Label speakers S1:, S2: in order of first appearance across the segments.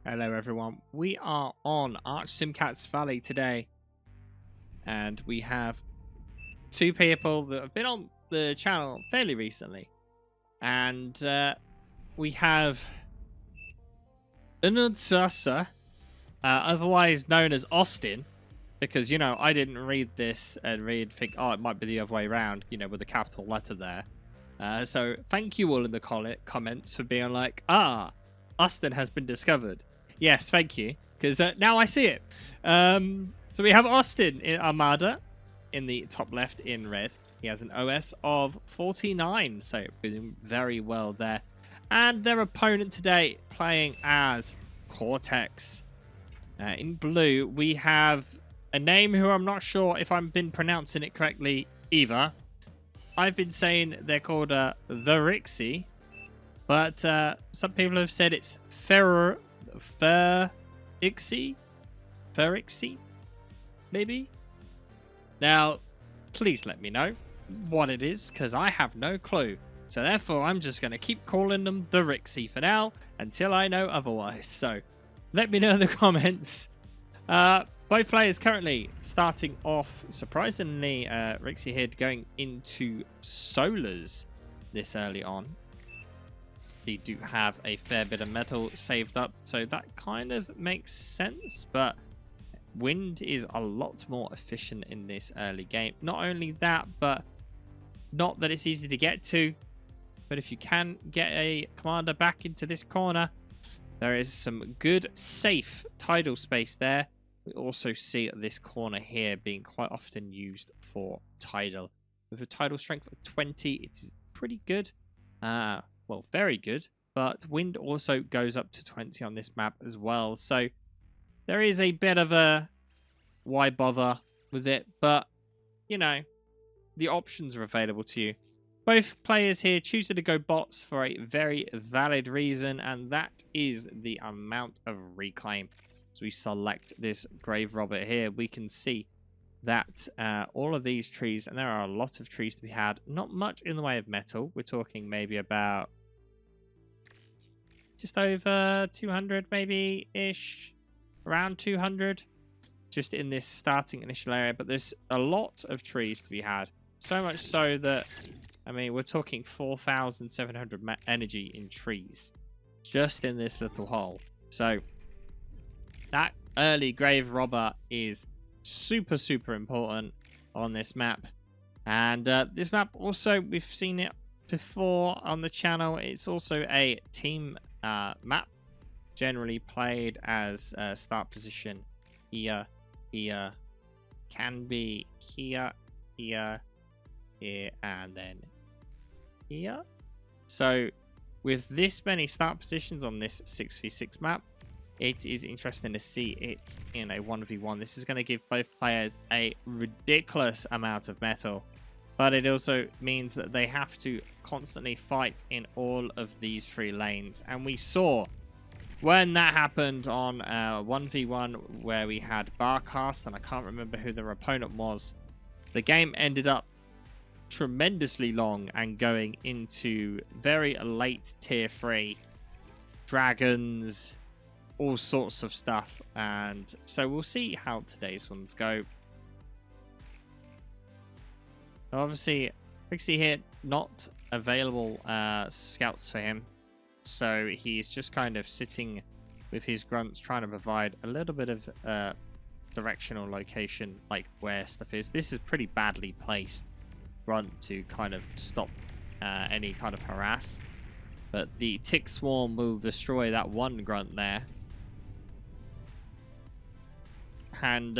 S1: Hello everyone, we are on Simcats Valley today, and we have two people that have been on the channel fairly recently, and we have TheRxyy, otherwise known as Austin, because, you know, I didn't read this and think, oh, it might be the other way around, you know, with a capital letter there. So thank you all in the comments for being like, Austin has been discovered. Yes, thank you, because now I see it. So we have Austin in Armada in the top left in red. He has an OS of 49, so doing very well there. And their opponent today playing as Cortex. In blue, we have a name who I'm not sure if I've been pronouncing it correctly either. I've been saying they're called TheRxyy, but some people have said it's TheRxyy, maybe. Now, please let me know what it is, because I have no clue. So therefore, I'm just going to keep calling them TheRxyy for now until I know otherwise. So let me know in the comments. Both players currently starting off, surprisingly, Rixie here going into Solars this early on. They do have a fair bit of metal saved up, so that kind of makes sense, but wind is a lot more efficient in this early game. Not only that, but not that it's easy to get to, but if you can get a commander back into this corner, there is some good, safe tidal space there. We also see this corner here being quite often used for tidal. With a tidal strength of 20, it's pretty good. Well, very good. But wind also goes up to 20 on this map as well. So there is a bit of a why bother with it. But, you know, the options are available to you. Both players here choosing to go bots for a very valid reason, and that is the amount of reclaim. As we select this grave robber here, we can see that all of these trees, and there are a lot of trees to be had, not much in the way of metal. We're talking maybe about just over 200 maybe ish, around 200 just in this starting initial area, but there's a lot of trees to be had, so much so that, I mean, we're talking 4,700 energy in trees just in this little hole. So that early grave robber is super important on this map. And this map also, we've seen it before on the channel. It's also a team map, generally played as start position here, can be here, here, and then here. So with this many start positions on this 6v6 map, it is interesting to see it in a 1v1. This is going to give both players a ridiculous amount of metal, but it also means that they have to constantly fight in all of these three lanes. And we saw when that happened on 1v1 where we had Barcast, and I can't remember who their opponent was, the game ended up tremendously long and going into very late tier 3 dragons, all sorts of stuff. And so we'll see how today's ones go. Obviously, Rixie here, not available scouts for him, so he's just kind of sitting with his grunts, trying to provide a little bit of directional location, like where stuff is. This is pretty badly placed grunt to kind of stop any kind of harass, but the tick swarm will destroy that one grunt there. And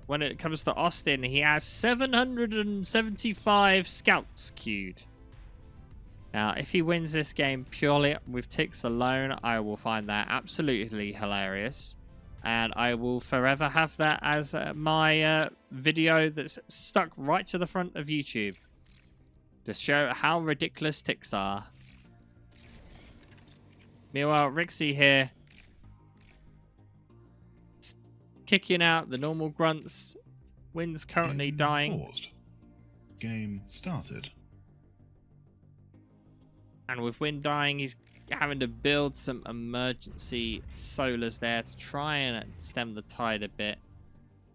S1: when it comes to Austin, he has 775 scouts queued. Now, if he wins this game purely with ticks alone, I will find that absolutely hilarious. And I will forever have that as my video that's stuck right to the front of YouTube to show how ridiculous ticks are. Meanwhile, Rixie here, kicking out the normal grunts. Wind's currently dying.
S2: Paused. Game started.
S1: And with Wind dying, he's having to build some emergency solars there to try and stem the tide a bit.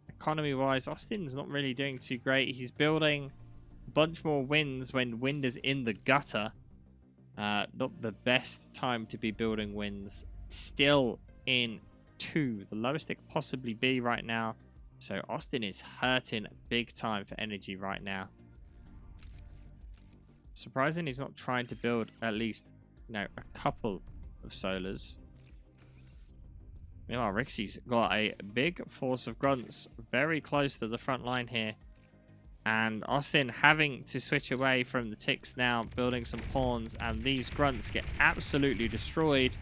S1: Economy-wise, Austin's not really doing too great. He's building a bunch more winds when wind is in the gutter. Not the best time to be building winds. Still in 2, the lowest it could possibly be right now. So Austin is hurting big time for energy right now. Surprising he's not trying to build at least, a couple of solars. Meanwhile, TheRxy's got a big force of grunts very close to the front line here. And Austin having to switch away from the ticks now, building some pawns, and these grunts get absolutely destroyed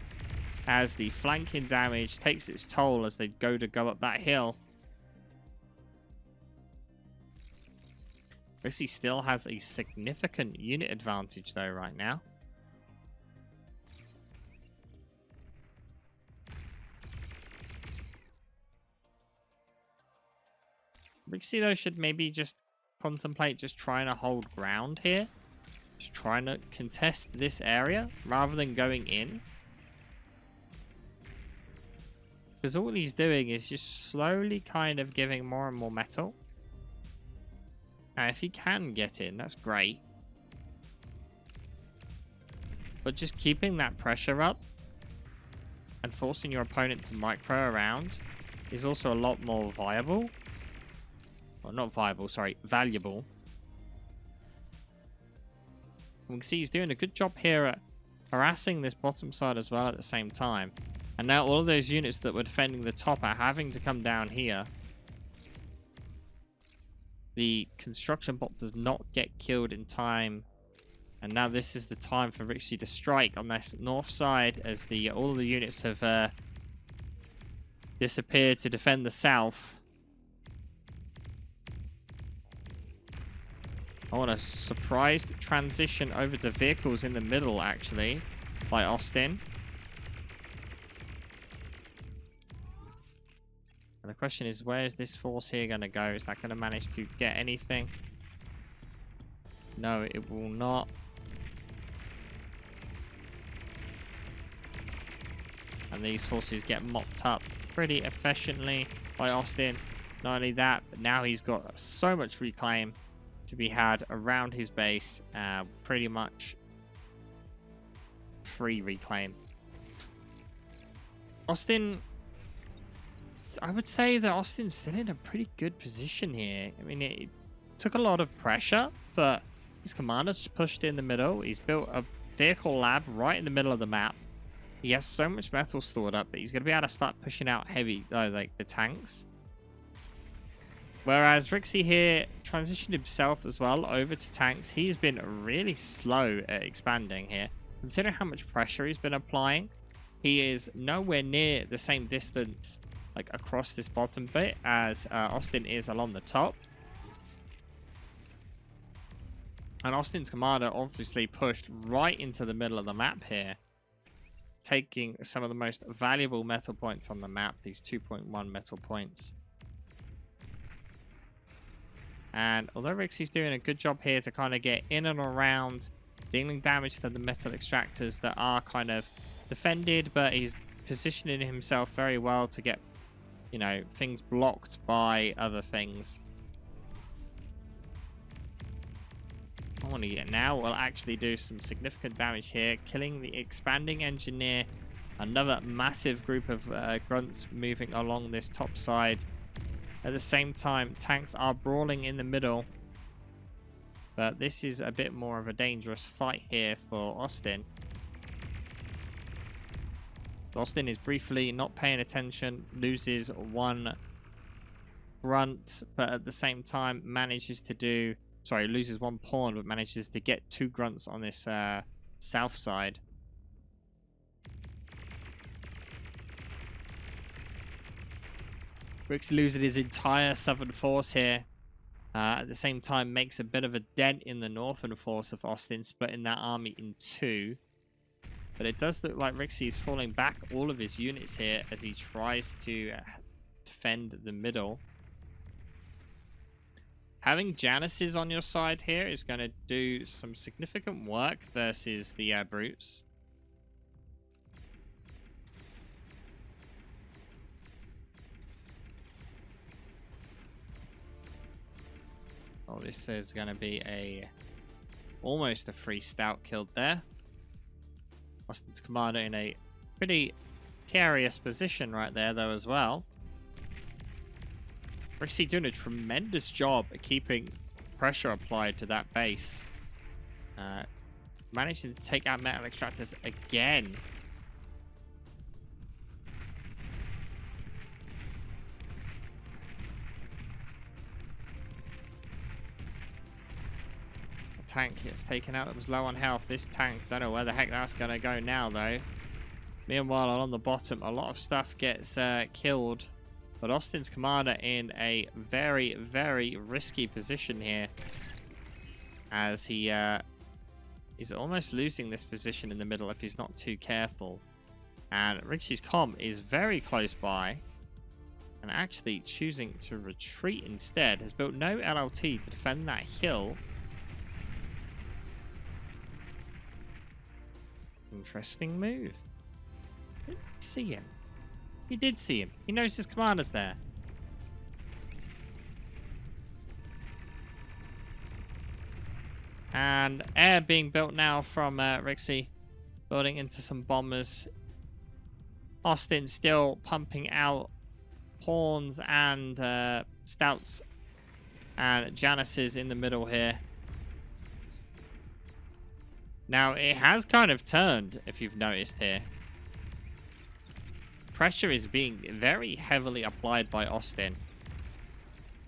S1: as the flanking damage takes its toll as they go up that hill. TheRxyy still has a significant unit advantage though right now. TheRxyy though should maybe just contemplate just trying to hold ground here. Just trying to contest this area rather than going in. Because all he's doing is just slowly kind of giving more and more metal. Now, if he can get in, that's great. But just keeping that pressure up and forcing your opponent to micro around is also a lot more viable. Well, not viable, sorry, valuable. We can see he's doing a good job here at harassing this bottom side as well at the same time. And now all of those units that were defending the top are having to come down here. The construction bot does not get killed in time. And now this is the time for TheRxyy to strike on this north side as all of the units have disappeared to defend the south. I want a surprised transition over to vehicles in the middle, actually, by Austin. And the question is, where is this force here going to go? Is that going to manage to get anything? No, it will not. And these forces get mopped up pretty efficiently by Austin. Not only that, but now he's got so much reclaim to be had around his base. Pretty much free reclaim. Austin, I would say that Austin's still in a pretty good position here. I mean, it took a lot of pressure, but his commander's just pushed in the middle. He's built a vehicle lab right in the middle of the map. He has so much metal stored up that he's going to be able to start pushing out heavy, like the tanks. Whereas TheRxyy here transitioned himself as well over to tanks. He's been really slow at expanding here. Considering how much pressure he's been applying, he is nowhere near the same distance like across this bottom bit as Austin is along the top. And Austin's commander obviously pushed right into the middle of the map here, taking some of the most valuable metal points on the map, these 2.1 metal points. And although TheRxy's doing a good job here to kind of get in and around, dealing damage to the metal extractors that are kind of defended, but he's positioning himself very well to get, things blocked by other things. I want to get now. We'll actually do some significant damage here, killing the expanding engineer. Another massive group of grunts moving along this top side. At the same time, tanks are brawling in the middle. But this is a bit more of a dangerous fight here for Austin. Austin is briefly not paying attention, loses one grunt, but at the same time manages to do... Sorry, loses one pawn, but manages to get 2 grunts on this south side. TheRxyy losing his entire southern force here. At the same time, makes a bit of a dent in the northern force of Austin, splitting that army in 2. But it does look like TheRxyy is falling back all of his units here as he tries to defend the middle. Having Janisses on your side here is going to do some significant work versus the brutes. Oh, this is going to be almost a free stout killed there. Austin's commander in a pretty precarious position right there, though, as well. TheRxyy doing a tremendous job at keeping pressure applied to that base. Managing to take out metal extractors again. The tank gets taken out. It was low on health. This tank, don't know where the heck that's going to go now, though. Meanwhile, on the bottom, a lot of stuff gets killed. But Austin's commander in a very, very risky position here. As he is almost losing this position in the middle if he's not too careful. And TheRxyy's comm is very close by. And actually choosing to retreat instead. Has built no LLT to defend that hill. Interesting move. Did you see him? He did see him. He knows his commander's there. And air being built now from TheRxyy. Building into some bombers. Austin still pumping out pawns and stouts. And Janis's in the middle here. Now, it has kind of turned, if you've noticed here. Pressure is being very heavily applied by Austin.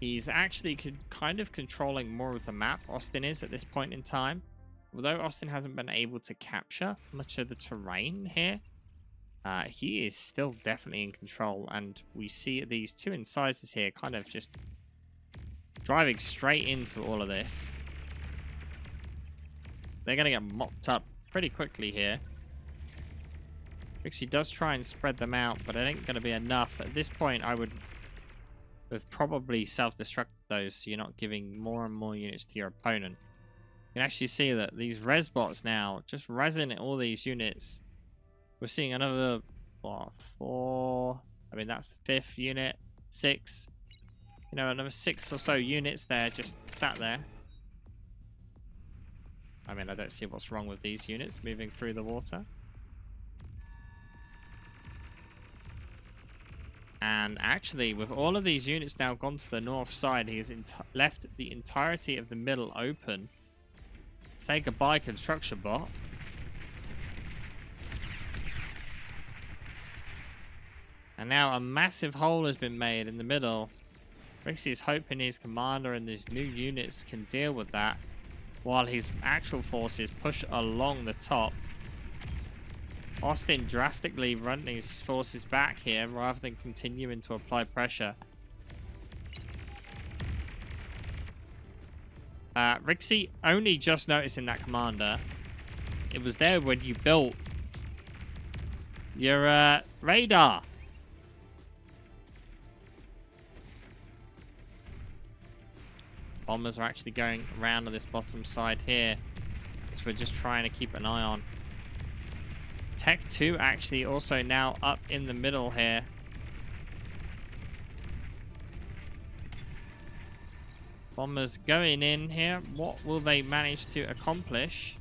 S1: He's actually kind of controlling more of the map, Austin is, at this point in time. Although Austin hasn't been able to capture much of the terrain here, he is still definitely in control. And we see these two incisors here kind of just driving straight into all of this. They're going to get mopped up pretty quickly here. TheRxyy does try and spread them out, but it ain't going to be enough. At this point, I would have probably self-destructed those so you're not giving more and more units to your opponent. You can actually see that these res bots now, just resing all these units. We're seeing another, what, 4... I mean, that's the 5th unit, 6. You know, another 6 or so units there just sat there. I mean, I don't see what's wrong with these units moving through the water. And actually, with all of these units now gone to the north side, he has left the entirety of the middle open. Say goodbye, construction bot. And now a massive hole has been made in the middle. TheRxyy is hoping his commander and his new units can deal with that, while his actual forces push along the top. Austin drastically running his forces back here rather than continuing to apply pressure. TheRxyy only just noticing that commander. It was there when you built your radar. Bombers are actually going around on this bottom side here, which we're just trying to keep an eye on. Tech 2 actually also now up in the middle here. Bombers going in here. What will they manage to accomplish?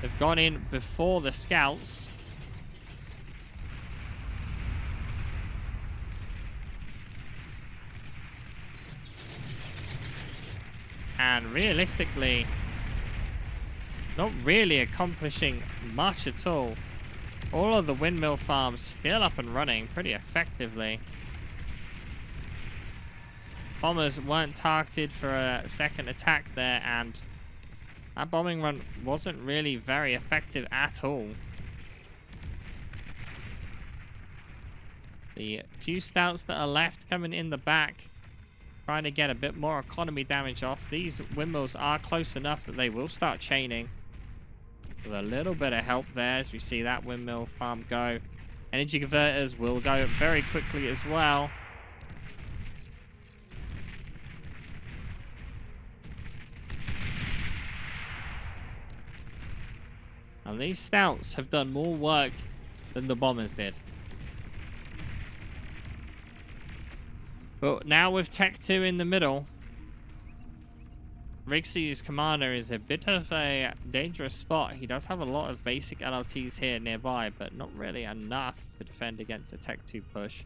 S1: They've gone in before the scouts. And realistically, not really accomplishing much at all. All of the windmill farms still up and running pretty effectively. Bombers weren't targeted for a second attack there, and that bombing run wasn't really very effective at all. The few stouts that are left coming in the back, trying to get a bit more economy damage off. These windmills are close enough that they will start chaining. With a little bit of help there as we see that windmill farm go. Energy converters will go very quickly as well. And these stouts have done more work than the bombers did. But now with Tech 2 in the middle, Rixey's commander is a bit of a dangerous spot. He does have a lot of basic LLTs here nearby, but not really enough to defend against a Tech 2 push.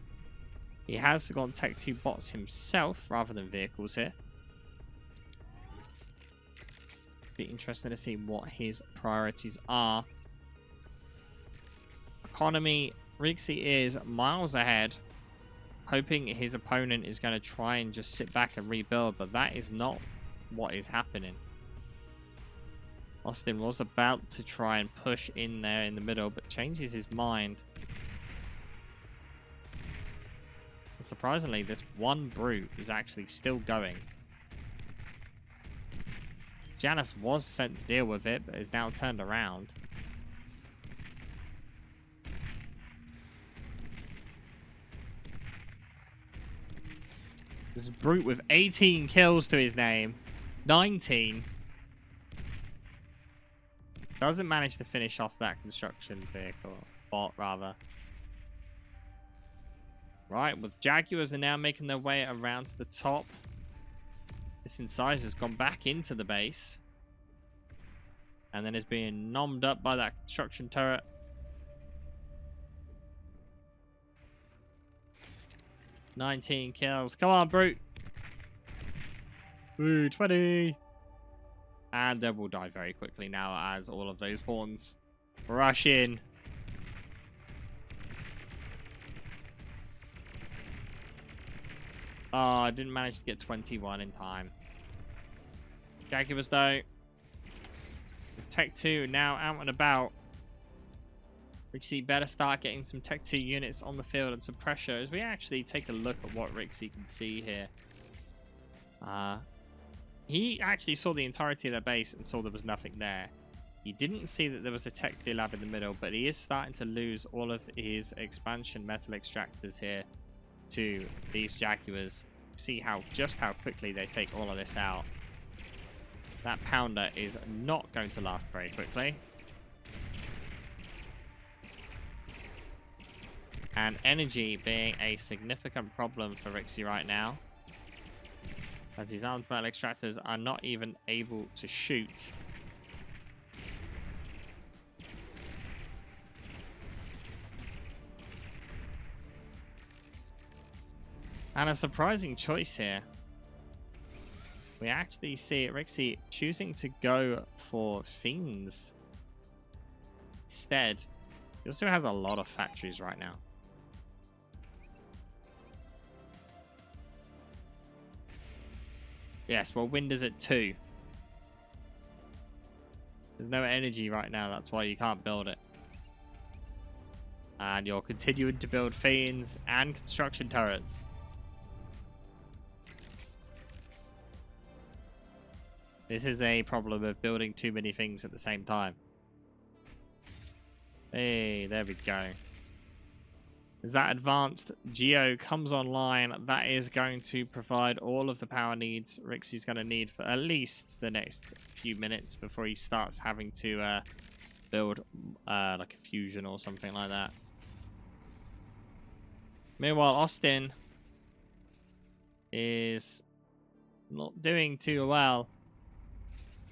S1: He has gone Tech 2 bots himself rather than vehicles here. Be interesting to see what his priorities are. Economy, Rixey is miles ahead, hoping his opponent is going to try and just sit back and rebuild, but that is not what is happening. Austin was about to try and push in there in the middle, but changes his mind. And surprisingly, this one brute is actually still going. Janus was sent to deal with it, but is now turned around. This brute with 18 kills to his name. 19. Doesn't manage to finish off that construction vehicle. Bot, rather. Right, with Jaguars are now making their way around to the top. This Incisor has gone back into the base. And then is being nommed up by that construction turret. "19 kills. Come on, brute. Ooh, 20. And they will die very quickly now as all of those horns rush in. Oh, I didn't manage to get 21 in time. Jaguars, though. With Tech 2 now out and about. Rixey better start getting some Tech 2 units on the field and some pressure as we actually take a look at what Rixey can see here. He actually saw the entirety of their base and saw there was nothing there. He didn't see that there was a Tech 2 lab in the middle, but he is starting to lose all of his expansion metal extractors here to these Jaguars. See just how quickly they take all of this out. That pounder is not going to last very quickly. And energy being a significant problem for Rixey right now, as his armed metal extractors are not even able to shoot. And a surprising choice here. We actually see Rixey choosing to go for Fiends instead. He also has a lot of factories right now. Yes, well, wind is at 2. There's no energy right now, that's why you can't build it. And you're continuing to build Fiends and construction turrets. This is a problem of building too many things at the same time. Hey, there we go. As that advanced Geo comes online, that is going to provide all of the power needs Rixey's going to need for at least the next few minutes before he starts having to build like a fusion or something like that. Meanwhile, Austin is not doing too well.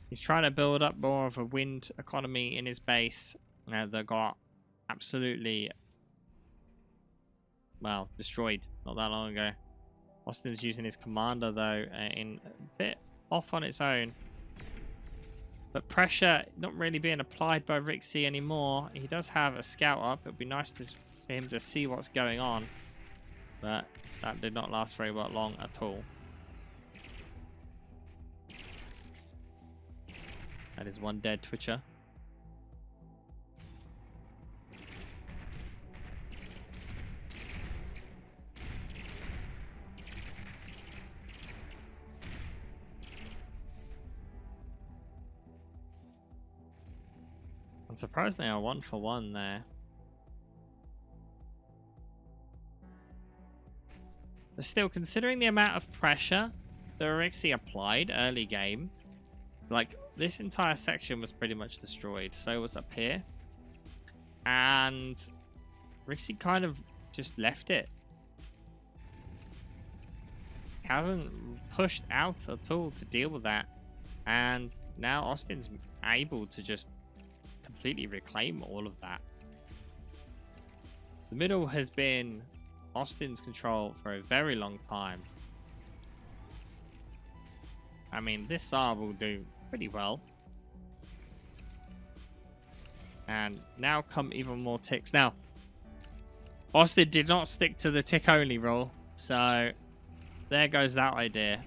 S1: He's trying to build up more of a wind economy in his base. They got absolutely, well, destroyed not that long ago. Austin's using his commander, though, in a bit off on its own. But pressure not really being applied by Rixey anymore. He does have a scout up. It would be nice for him to see what's going on. But that did not last very long at all. That is one dead Twitcher. And surprisingly, a 1-for-1 there. But still, considering the amount of pressure that TheRxyy applied early game, like, this entire section was pretty much destroyed. So was up here. And TheRxyy kind of just left it. Hasn't pushed out at all to deal with that. And now Austin's able to just completely reclaim all of that. The middle has been Austin's control for a very long time. I mean, this Tsar will do pretty well. And now come even more ticks. Now, Austin did not stick to the tick only rule, so there goes that idea.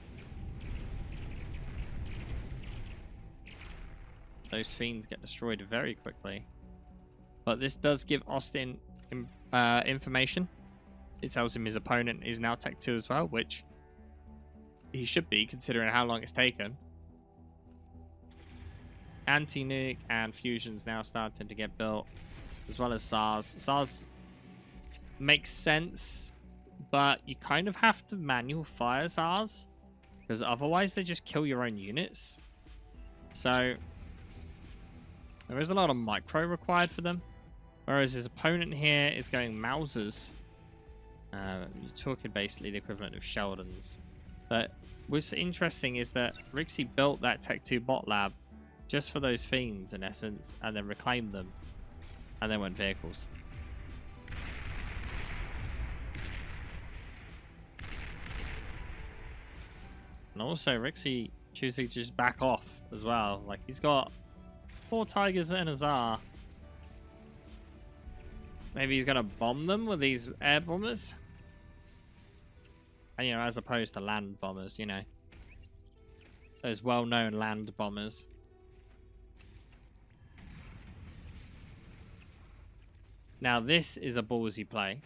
S1: Those fiends get destroyed very quickly. But this does give Austin information. It tells him his opponent is now Tech 2 as well, which he should be considering how long it's taken. Anti-nuke and fusions now starting to get built, as well as SARS. SARS makes sense, but you kind of have to manual fire SARS, because otherwise they just kill your own units. So there is a lot of micro required for them. Whereas his opponent here is going Mausers. You're talking basically the equivalent of Sheldons. But what's interesting is that TheRxyy built that Tech 2 bot lab just for those fiends, in essence, and then reclaimed them. And then went vehicles. And also, TheRxyy choosing to just back off as well. Like, he's got 4 Tigers and a Tsar. Maybe he's going to bomb them with these air bombers. And, you know, as opposed to land bombers, you know. Those well-known land bombers. Now, this is a ballsy play.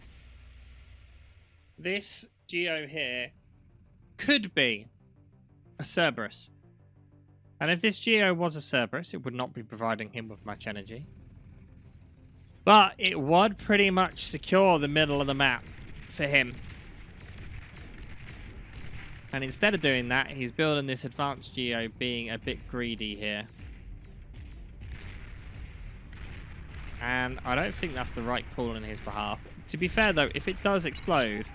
S1: This Geo here could be a Cerberus. And if this Geo was a Cerberus, it would not be providing him with much energy. But it would pretty much secure the middle of the map for him. And instead of doing that, he's building this advanced Geo, being a bit greedy here. And I don't think that's the right call on his behalf. To be fair, though, if it does explode,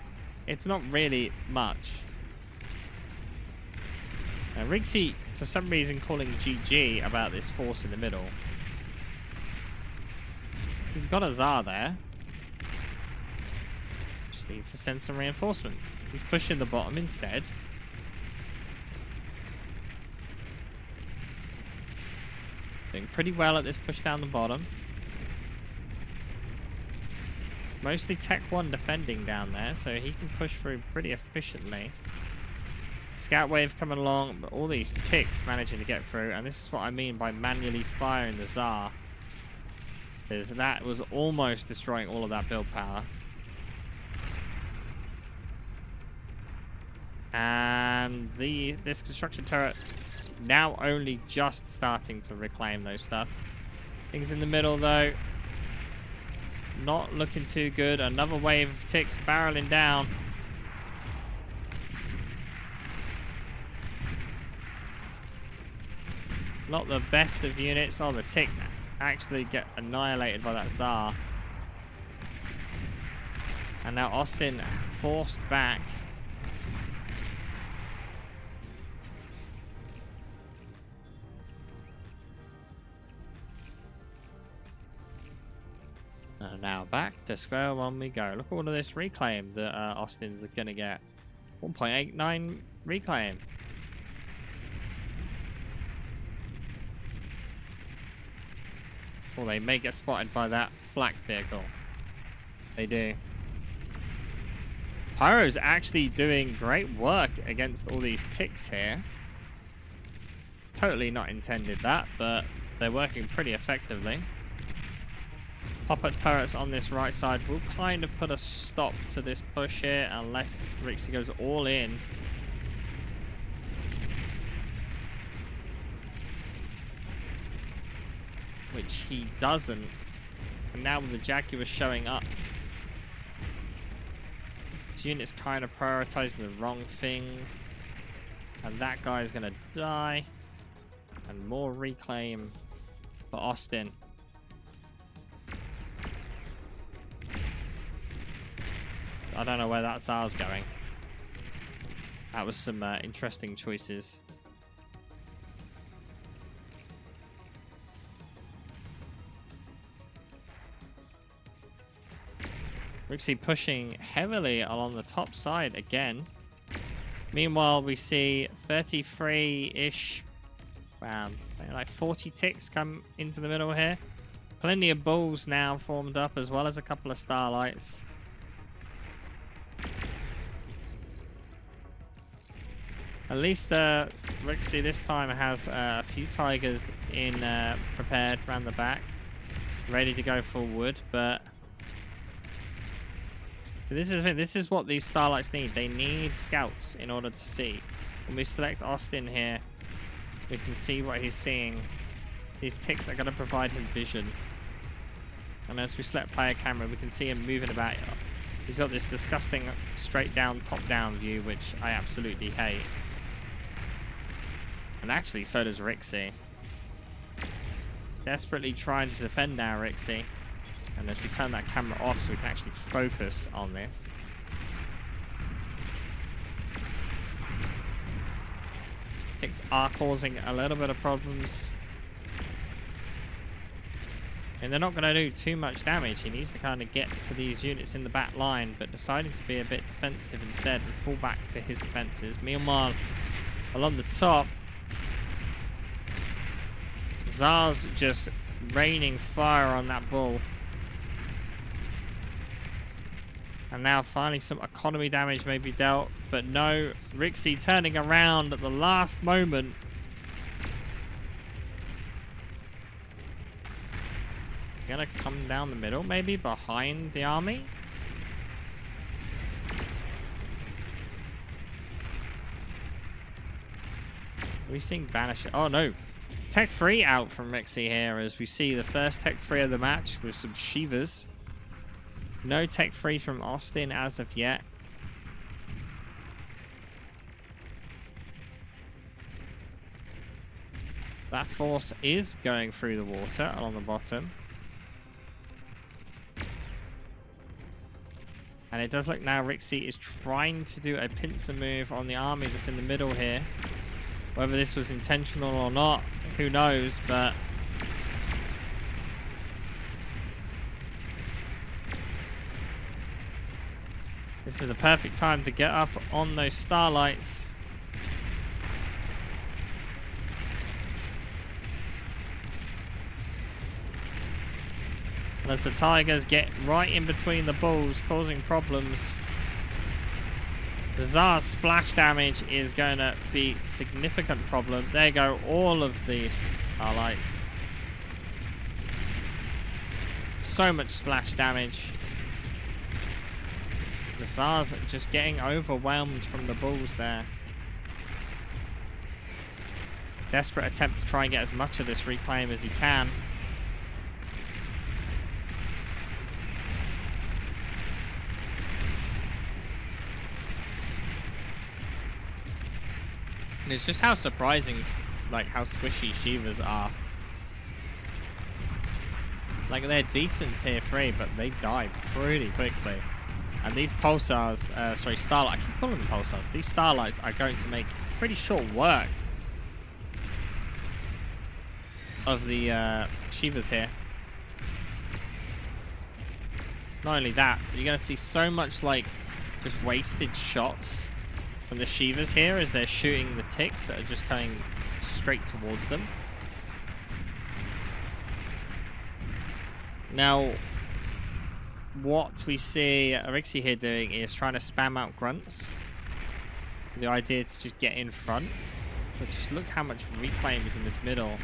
S1: it's not really much. Now, TheRxyy, for some reason, calling GG about this force in the middle. He's got a Tsar there. Just needs to send some reinforcements. He's pushing the bottom instead. Doing pretty well at this push down the bottom. Mostly Tech 1 defending down there, so he can push through pretty efficiently. Scout wave coming along, but all these ticks managing to get through, and this is what I mean by manually firing the Tsar. Because that was almost destroying all of that build power. And this construction turret now only just starting to reclaim those stuff. Things in the middle, though, not looking too good. Another wave of ticks barreling down. Not the best of units. Oh, the tick actually get annihilated by that Tsar. And now Austin forced back. And now back to square one we go. Look at all of this reclaim that Austin's going to get. 1.89 reclaim. Well, they may get spotted by that flak vehicle. They do. Pyro's actually doing great work against all these ticks here. Totally not intended that, but they're working pretty effectively. Pop-up turrets on this right side will kind of put a stop to this push here unless TheRxyy goes all in. Which he doesn't. And now with the Jaguar showing up, this unit's kind of prioritizing the wrong things. And that guy's going to die. And more reclaim for Austin. I don't know where that Tsar's going. That was some interesting choices. Rixy pushing heavily along the top side again. Meanwhile, we see 33-ish, like 40 ticks come into the middle here. Plenty of bulls now formed up, as well as a couple of starlights. At least Rixy this time has a few tigers in prepared around the back, ready to go forward. But this is the thing. This is what these starlights need. They need scouts in order to see. When we select Austin here, we can see what he's seeing. These ticks are going to provide him vision. And as we select player camera, we can see him moving about. He's got this disgusting straight down, top down view, which I absolutely hate. And actually, so does Rixy. Desperately trying to defend now, Rixy. And as we turn that camera off so we can actually focus on this. Ticks are causing a little bit of problems. And they're not going to do too much damage. He needs to kind of get to these units in the back line, but deciding to be a bit defensive instead and fall back to his defenses. Meanwhile, along the top, Zars just raining fire on that bull. And now finally some economy damage may be dealt, but no, Rixy turning around at the last moment. Gonna come down the middle, maybe behind the army. Are we seeing banish? Oh no, tech 3 out from Rixy here as we see the first tech 3 of the match with some Shivas. No tech 3 from Austin as of yet. That force is going through the water along the bottom. And it does look now Rixy is trying to do a pincer move on the army that's in the middle here. Whether this was intentional or not, who knows, but this is the perfect time to get up on those starlights. And as the tigers get right in between the bulls, causing problems, the Tsar's splash damage is going to be a significant problem. There you go, all of these starlights. So much splash damage. The Tsar's just getting overwhelmed from the bulls there. Desperate attempt to try and get as much of this reclaim as he can. And it's just how surprising, like, how squishy Shivas are. Like, they're decent tier 3, but they die pretty quickly. And these pulsars, starlight, I keep calling them pulsars. These starlights are going to make pretty short work of the Shivas here. Not only that, but you're going to see so much, like, just wasted shots from the Shivas here as they're shooting the ticks that are just coming straight towards them. Now, what we see Rixy here doing is trying to spam out grunts. The idea to just get in front. But just look how much reclaim is in this middle.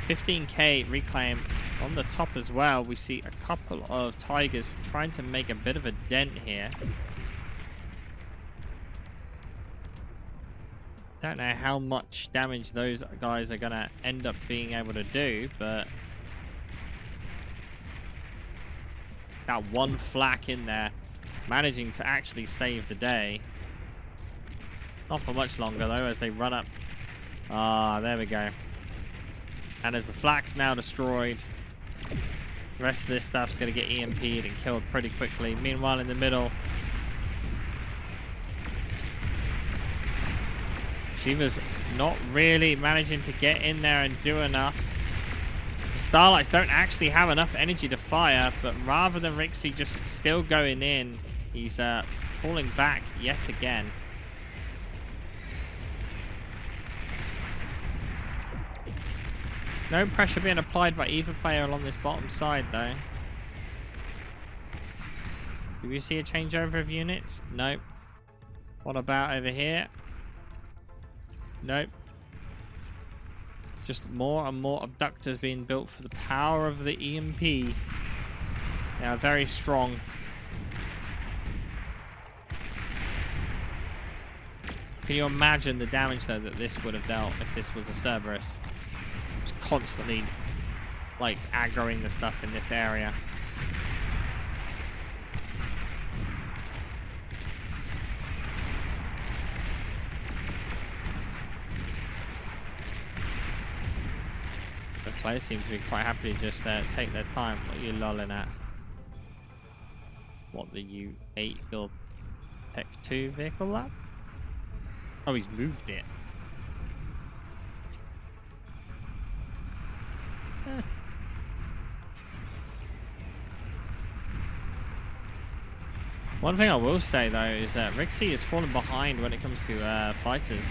S1: 15k reclaim on the top as well. We see a couple of tigers trying to make a bit of a dent here. Don't know how much damage those guys are going to end up being able to do, but that one flak in there, managing to actually save the day. Not for much longer, though, as they run up. Ah, there we go. And as the flak's now destroyed, the rest of this stuff's going to get EMP'd and killed pretty quickly. Meanwhile, in the middle, Shiva's not really managing to get in there and do enough. The Starlights don't actually have enough energy to fire, but rather than TheRxyy just still going in, he's falling back yet again. No pressure being applied by either player along this bottom side, though. Do we see a changeover of units? Nope. What about over here? Nope. Just more and more abductors being built for the power of the EMP. They are very strong. Can you imagine the damage, though, that this would have dealt if this was a Cerberus? Just constantly, like, aggroing the stuff in this area. Players seem to be quite happy to just take their time. What are you lolling at? What, the U8 build Tech 2 vehicle lab? Oh, he's moved it. One thing I will say, though, is that TheRxyy has fallen behind when it comes to fighters.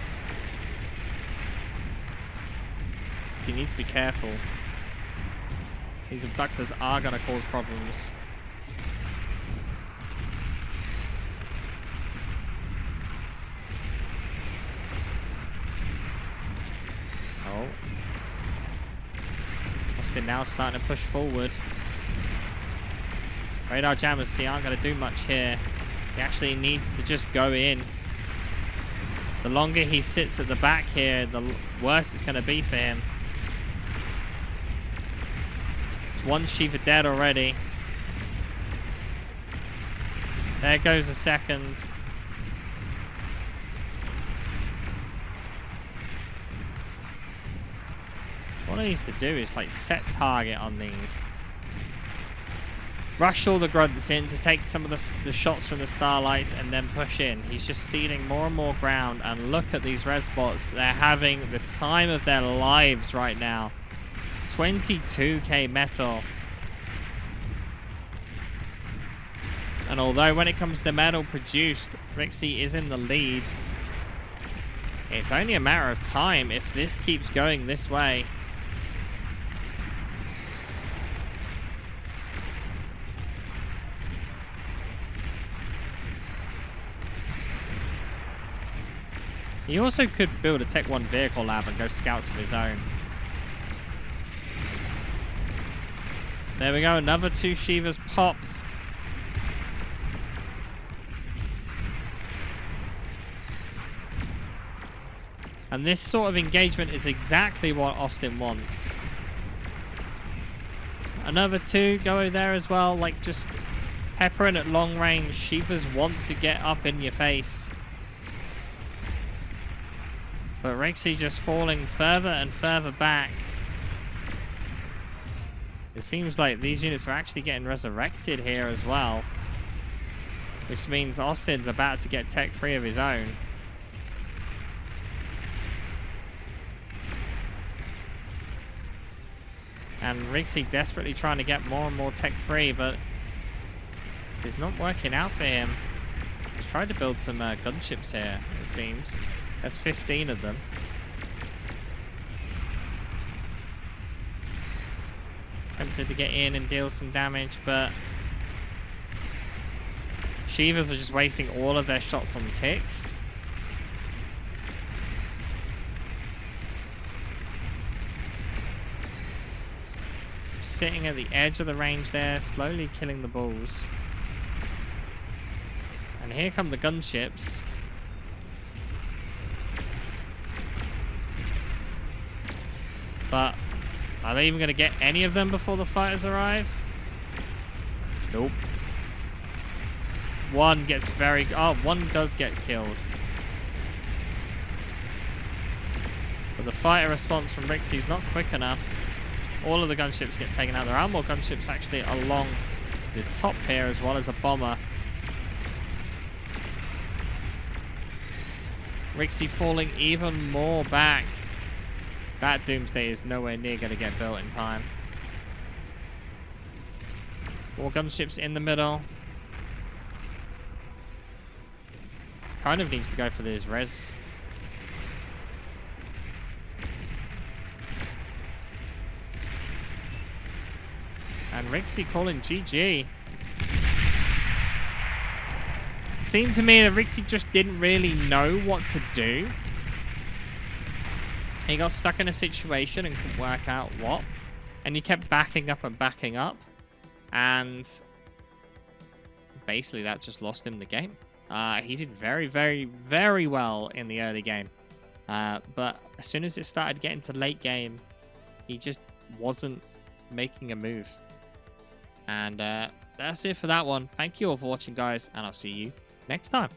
S1: You need to be careful. These abductors are going to cause problems. Oh. Austin now starting to push forward. Radar jammers, see, aren't going to do much here. He actually needs to just go in. The longer he sits at the back here, the worse it's going to be for him. One Shiva dead already. There goes a second. What he needs to do is like set target on these. Rush all the grunts in to take some of the shots from the Starlights and then push in. He's just ceding more and more ground, and look at these res bots. They're having the time of their lives right now. 22k metal. And although when it comes to metal produced, TheRxyy is in the lead, it's only a matter of time if this keeps going this way. He also could build a Tech 1 vehicle lab and go scouts of his own. There we go, another 2 Shivas pop. And this sort of engagement is exactly what Austin wants. Another 2 go there as well, like just peppering at long range. Shivas want to get up in your face. But TheRxyy just falling further and further back. It seems like these units are actually getting resurrected here as well. Which means Austin's about to get Tech 3 of his own. And TheRxyy desperately trying to get more and more Tech 3, but it's not working out for him. He's tried to build some gunships here, it seems. There's 15 of them. Tempted to get in and deal some damage, but Shivas are just wasting all of their shots on ticks. Sitting at the edge of the range there, slowly killing the bulls. And here come the gunships. But are they even going to get any of them before the fighters arrive? Nope. One gets very... Oh, one does get killed. But the fighter response from TheRxyy is not quick enough. All of the gunships get taken out. There are more gunships actually along the top here as well as a bomber. TheRxyy falling even more back. That Doomsday is nowhere near going to get built in time. More gunships in the middle. Kind of needs to go for this res. And TheRxyy calling GG. Seemed to me that TheRxyy just didn't really know what to do. He got stuck in a situation and couldn't work out what. And he kept backing up and backing up. And basically that just lost him the game. He did very, very, very well in the early game. But as soon as it started getting to late game, he just wasn't making a move. And that's it for that one. Thank you all for watching, guys, and I'll see you next time.